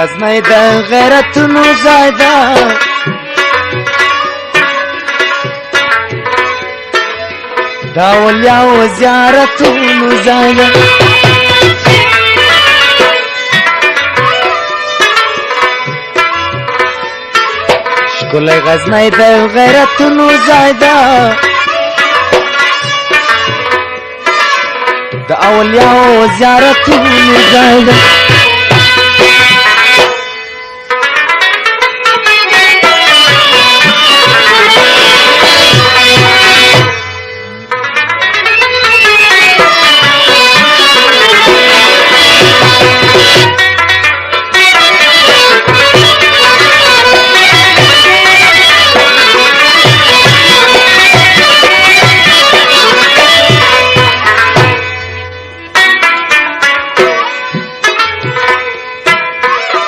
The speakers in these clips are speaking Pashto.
غزنی د غیرتونو ځای ده د اولیاو زیارتونو ځای ده ښکلی غزنی د غیرتونو ځای ده د اولیاو زیارتونو ځای ده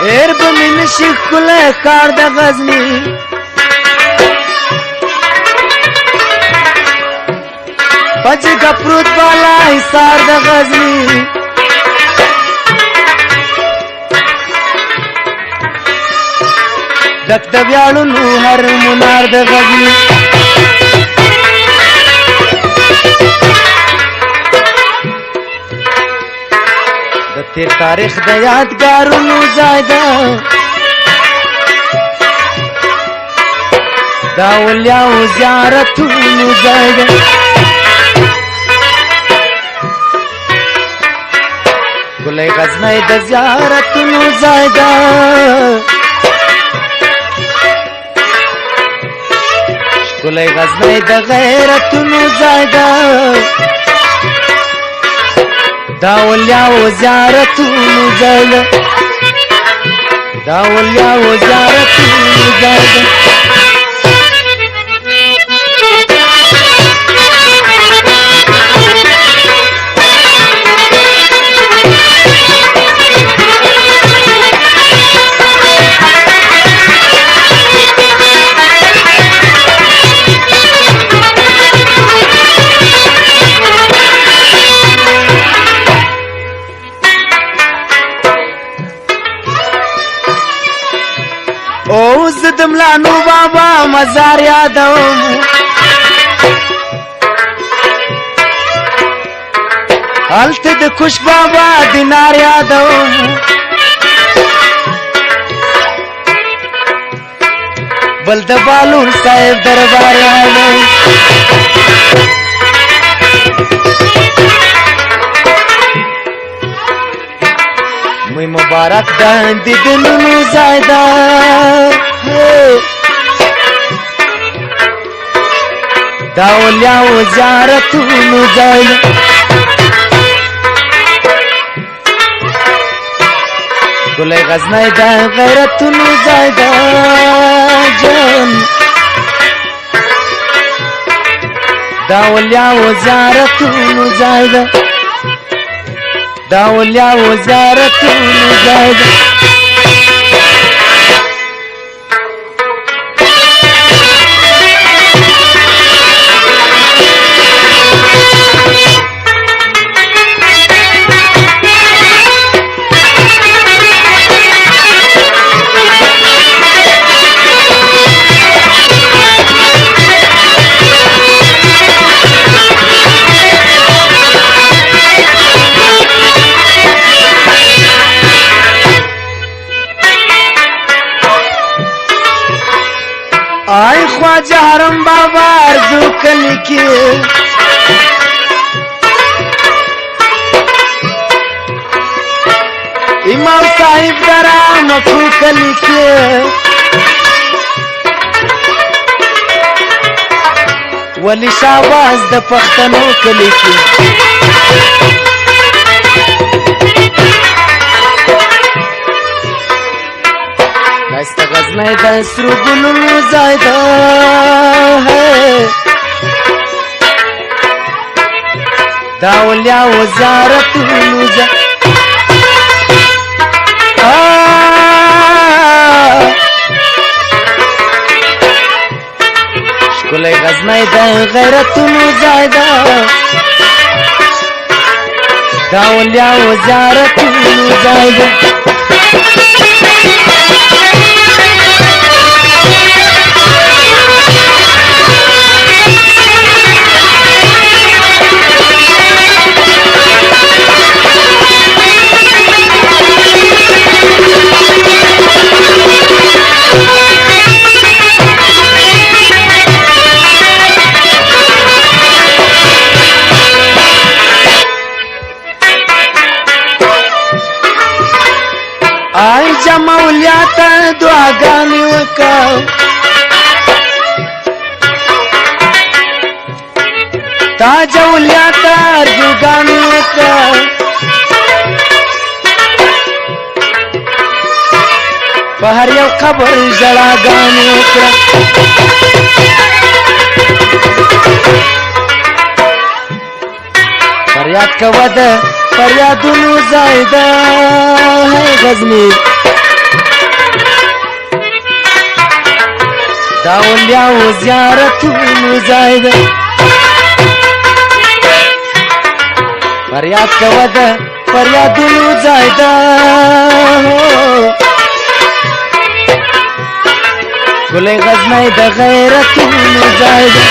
ایر بمی نشی کله کار د غزنی پجگا پروت بالا حصار د غزنی دک د ویاړونو هر منار د غزنی د تیر تاریخ د یادګارونو ځای ده د اولیاو زیارتونو ځای ده ښکلی غزنی د زیارتونو ځای ده ښکلی غزنی د غیرتونو ځای ده د اولیاو زیارتونو ځای ده د اولیاو زیارتونو ځای ده او زدم لانو بابا مزار یادوم هلته د کوش بابا دینار یادوم بل د بالون صاحب دربار یادوم موی مبارک د دیدنونو ځای ده د اولیاو زیارتونو ځای ده ښکلی غزنی د غیرتونو ځای ده جان د اولیاو زیارتونو ځای ده د اولیاو زیارتونو ځای ده آی خواجه حرم بابا ارزو کلی کی امام صاحب درا مکو کلی کی ولی شاواز د پښتنو کلی کی ښایسته غزنی د سرو ګلونو ځای ده د اولیاو زیارتونو ځای ښکلی غزنی د غیرتونو ځای ده د اولیاو زیارتونو ځای ده आई जमौलियात दुआगानी वकाव ताजौलियात दुगानी वकाव पहर यौ खबर जड़ा गानी वका फरियाद कवद फरियादुनु जायदा है गजनी दाउलिया ज़ियारतुनु जायदा फरियाद कवद फरियादुनु जायदा गुले गजनाई द गैरतुनु जायदा